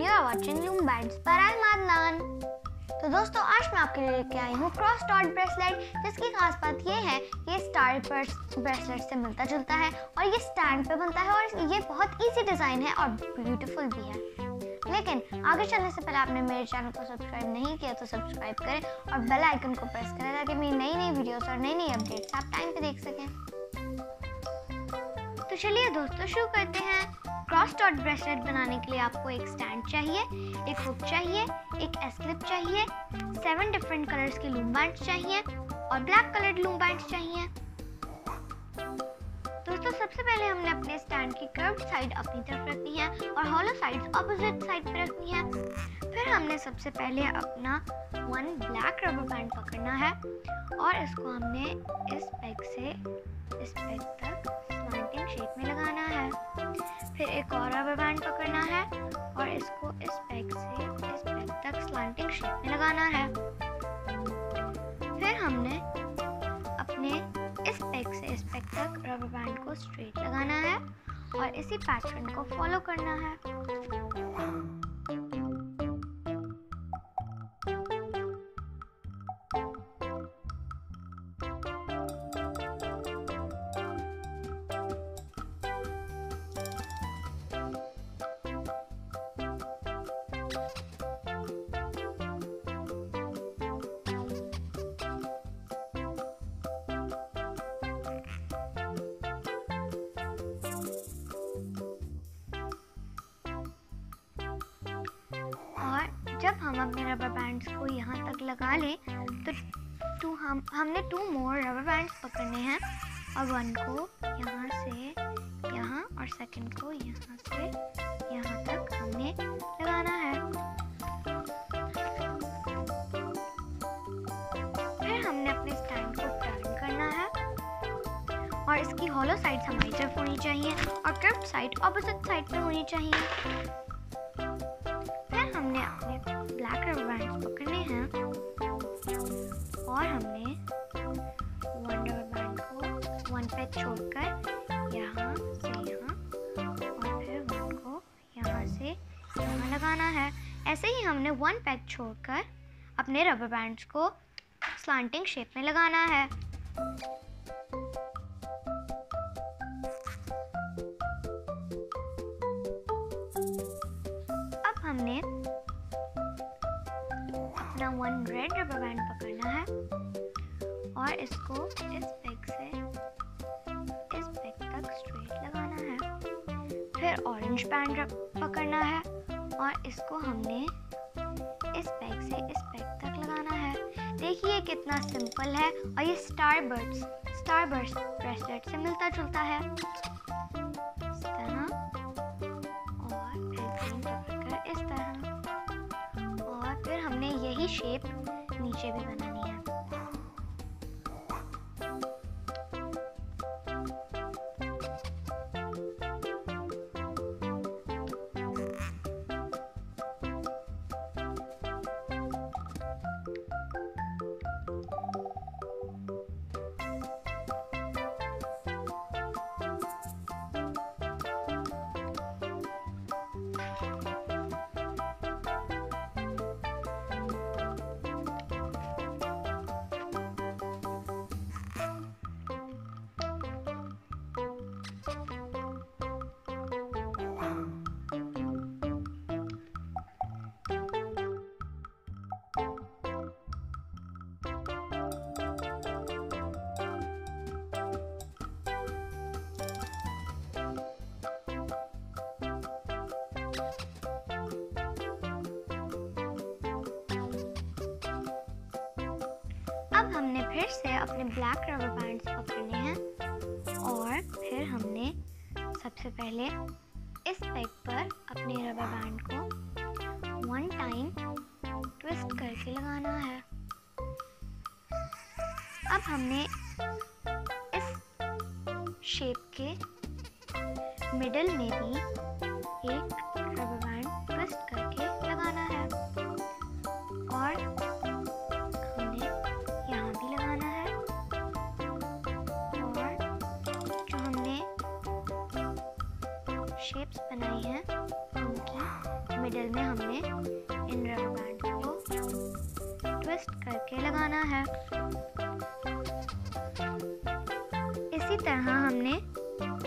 you are watching Loom Bands पर I'm Adnan। तो दोस्तों आज मैं आपके लिए लेके आई हूँ क्रॉस डॉट ब्रेसलेट, जिसकी खास बात ये है कि ये स्टार ब्रेसलेट से मिलता जुलता है और ये स्टैंड पे बनता है और ये बहुत इजी डिज़ाइन है और ब्यूटीफुल भी है। लेकिन आगे चलने से पहले आपने मेरे चैनल को सब्सक्राइब नहीं किया तो सब्सक्राइब करें और बेल आइकन को प्रेस करें ताकि मेरी नई नई वीडियोस और नई नई अपडेट्स आप टाइम पे देख सकें। तो चलिए दोस्तों शुरू करते हैं। क्रॉस डॉट ब्रेसलेट बनाने के लिए आपको एक स्टैंड चाहिए, एक हुक चाहिए, एक एस क्लिप चाहिए, 7 डिफरेंट कलर्स के लूम बैंड्स चाहिए और ब्लैक कलर्ड लूम बैंड्स चाहिए। दोस्तों सबसे पहले हमने अपने स्टैंड की कर्व्ड साइड अपनी तरफ रखनी है और हॉलो साइड्स ऑपोजिट साइड पे रखनी है। फिर हमने सबसे पहले अपना 1 ब्लैक रबर बैंड पकड़ना है और इसको हमने इस पेग से इस पेग तक स्लैंटिंग शेप में लगाना है। फिर एक और रबर बैंड पकड़ना है और इसको इस पेग से इस पेग तक स्लैंटिंग शेप में लगाना है। फिर हमने अपने इस पेग से इस पेग तक रबर बैंड को स्ट्रेट लगाना है और इसी पैटर्न को फॉलो करना है। जब हम अपने रबर बैंड्स को यहाँ तक लगा लें तो हमने 2 मोर रबर बैंड्स पकड़ने हैं और 1 को यहाँ से यहाँ और सेकंड को यहाँ से यहाँ तक हमने लगाना है। फिर हमने अपने स्टैंड को टर्न करना है और इसकी हॉलो साइड्स हमारी तरफ होनी चाहिए और कर्व्ड साइड ऑपोजिट साइड पे होनी चाहिए। फिर हमने अपने ब्लैक रबर बैंड्स पकड़ने हैं और हमने 1 रबर बैंड को 1 पे छोड़कर यहाँ से यहाँ और फिर 1 को यहाँ से यहाँ लगाना है। ऐसे ही हमने 1 पैक छोड़कर अपने रबर बैंड्स को स्लैंटिंग शेप में लगाना है। अब हमने अपना 1 रेड रबर बैंड पकड़ना है और इसको इस पेग से इस पेग तक स्ट्रेट लगाना है। फिर ऑरेंज बैंड पकड़ना है और इसको हमने इस पेग से इस पेग तक लगाना है। देखिए कितना सिंपल है और ये स्टार बर्ड्स ब्रेसलेट से मिलता जुलता है। इस तरह और फिर ग्रीन पकड़कर इस तरह और फिर हमने यही शेप नीचे भी बनानी है। अब हमने फिर से अपने ब्लैक रबर बैंड्स पकड़ने हैं और फिर हमने सबसे पहले इस पेग पर अपने रबर बैंड को 1 टाइम ट्विस्ट करके लगाना है। अब हमने इस शेप के मिडल में भी एक रबर बैंड ट्विस्ट करके लगाना है और शेप्स बनाई हैं उनकी मिडिल में हमने इन रबर बैंड को ट्विस्ट करके लगाना है। इसी तरह हमने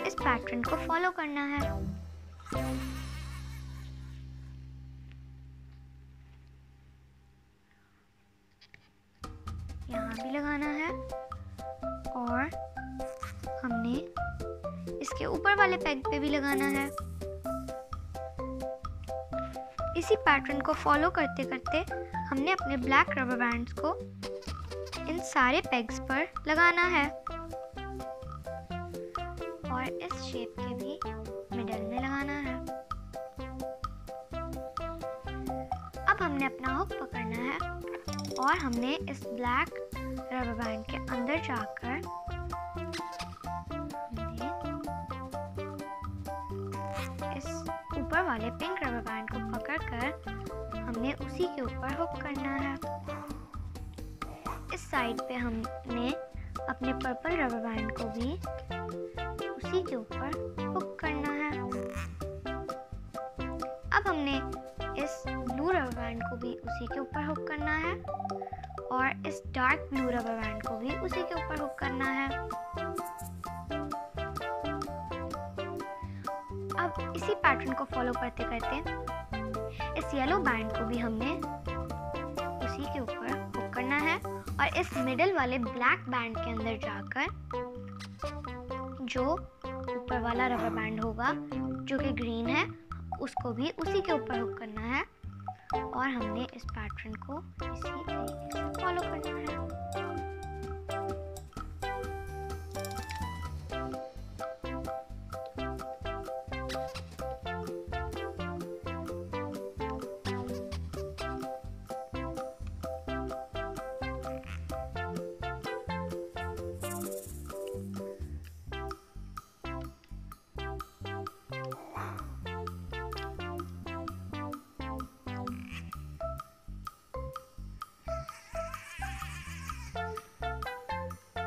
इस पैटर्न को फॉलो करना है। यहाँ भी लगाना है और हमने इसके ऊपर वाले पेग पे भी लगाना है। इसी पैटर्न को फॉलो करते करते हमने अपने ब्लैक रबर बैंड्स को इन सारे पेग्स पर लगाना है और इस शेप के भी मिडल में लगाना है। अब हमने अपना हुक पकड़ना है और हमने इस ब्लैक रबर बैंड के अंदर जाकर इस ऊपर वाले पिंक रबर बैंड को पकड़कर हमने उसी के ऊपर हुक करना है। इस साइड पे हमने अपने पर्पल रबर बैंड को भी उसी के ऊपर हुक करना है। अब हमने इस ब्लू रबर बैंड को भी उसी के ऊपर हुक करना है और इस डार्क ब्लू रबर बैंड को भी उसी के ऊपर हुक करना है। अब इसी पैटर्न को फॉलो करते करते इस येलो बैंड को भी हमने उसी के ऊपर हुक करना है और इस मिडिल वाले ब्लैक बैंड के अंदर जाकर जो ऊपर वाला रबर बैंड होगा जो कि ग्रीन है उसको भी उसी के ऊपर हुक करना है और हमने इस पैटर्न को इसी तरीके से फॉलो करना है।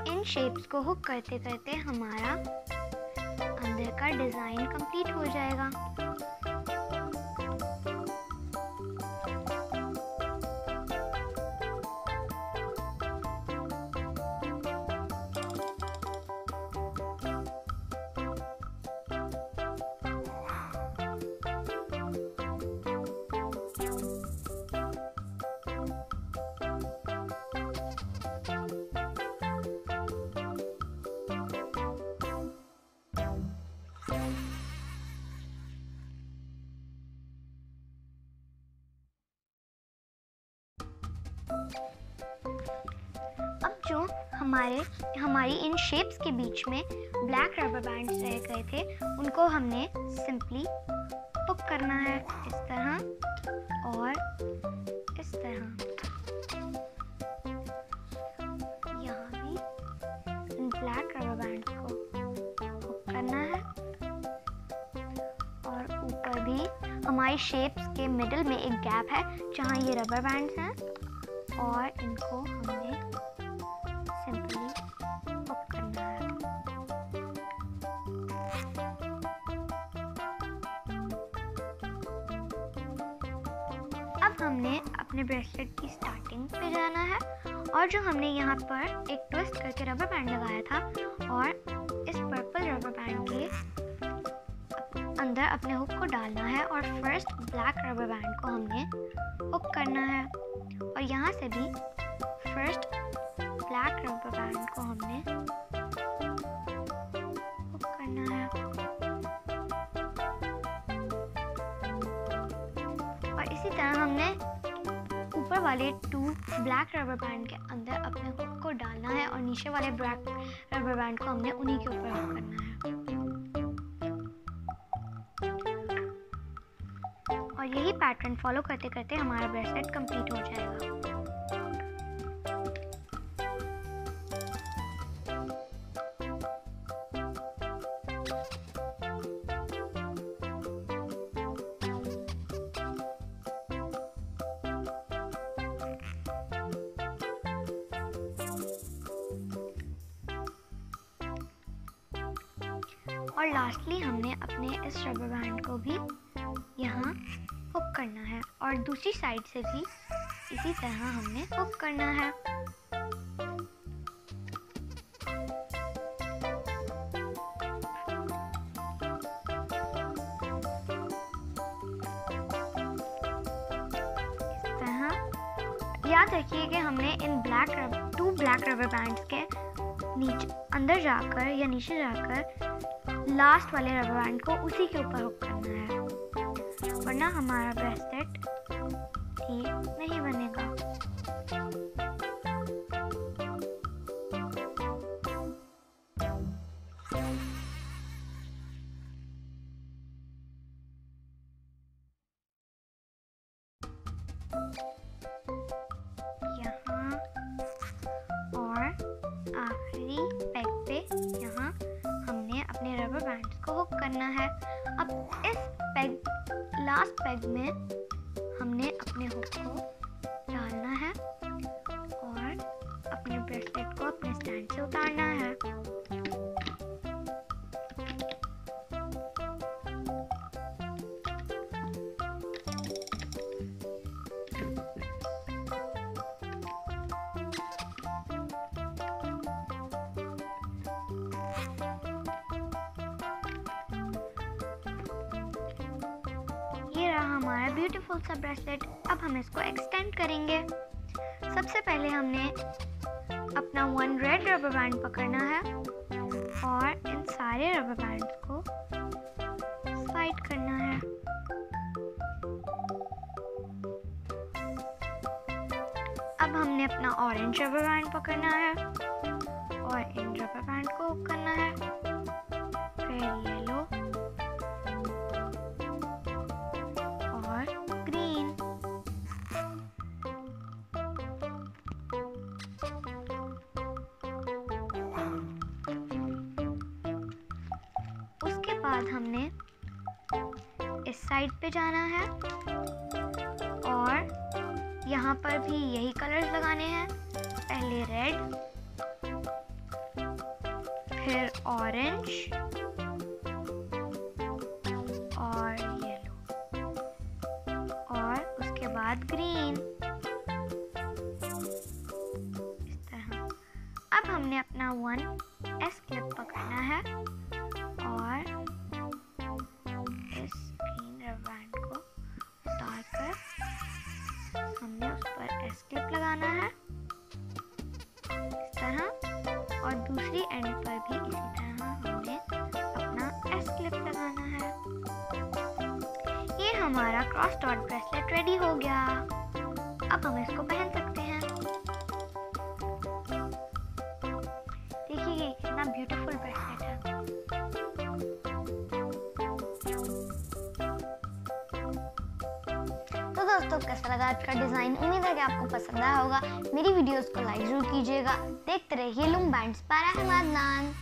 इन शेप्स को हुक करते करते हमारा अंदर का डिजाइन कंप्लीट हो जाएगा। अब जो हमारी इन शेप्स के बीच में ब्लैक रबर बैंड्स रह गए थे उनको हमने सिंपली हुक करना है इस तरह और इस तरह। यहाँ भी इन ब्लैक रबर बैंड्स को हुक करना है और ऊपर भी हमारी शेप्स के मिडिल में एक गैप है जहाँ ये रबर बैंड्स हैं और इनको हमने सिंपली हुक करना है। अब हमने अपने ब्रेसलेट की स्टार्टिंग पे जाना है और जो हमने यहाँ पर एक ट्विस्ट करके रबर बैंड लगाया था और इस पर्पल रबर बैंड के अंदर अपने हुक को डालना है और फर्स्ट ब्लैक रबर बैंड को हमने हुक करना है और यहाँ से भी फर्स्ट ब्लैक रबर बैंड को हमने हुक करना है और इसी तरह हमने ऊपर वाले 2 ब्लैक रबर बैंड के अंदर अपने हुक को डालना है और नीचे वाले ब्लैक रबर बैंड को हमने उन्हीं के ऊपर हुक करना है और यही पैटर्न फॉलो करते करते हमारा ब्रेसलेट कंप्लीट हो जाएगा। और लास्टली हमने अपने इस रबर बैंड को भी यहाँ हुक करना है और दूसरी साइड से भी इसी तरह हमने हुक करना है। याद रखिए कि हमने इन टू ब्लैक रबर बैंड्स के नीचे अंदर जाकर या नीचे जाकर लास्ट वाले रबर बैंड को उसी के ऊपर हुक करना है, वरना हमारा ब्रेसलेट ठीक नहीं बनेगा। करना है। अब इस लास्ट पेग में हमने अपने हुक को डालना है और अपने ब्रेसलेट को अपने स्टैंड से उतारना है। हमारा ब्यूटीफुल सा ब्रेसलेट। अब हम इसको एक्सटेंड करेंगे। सबसे पहले हमने अपना 1 रेड रबर बैंड पकड़ना है और इन सारे रबर बैंड्स को साइड करना है। अब हमने अपना ऑरेंज रबर बैंड पकड़ना है और इन रबर बैंड को हुक करना है। फिर येलो बाद हमने इस साइड पे जाना है और यहाँ पर भी यही कलर्स लगाने हैं। पहले रेड, फिर ऑरेंज और येलो और उसके बाद ग्रीन, इस तरह। अब हमने अपना 1S क्लिप पकड़ना है और हमने उस पर एस क्लिप लगाना है इस तरह, और दूसरी एंड पर भी इसी तरह हमने अपना एस क्लिप लगाना है। ये हमारा क्रॉस डॉट ब्रेसलेट रेडी हो गया। अब हम इसको पहन सकते हैं। देखिए ये कितना ब्यूटीफुल ब्रेसलेट है। दोस्तों कैसा लगा आज का डिजाइन? उम्मीद है कि आपको पसंद आया होगा। मेरी वीडियोस को लाइक जरूर कीजिएगा। देखते रहिए लूम बैंड्स पर। अदनान।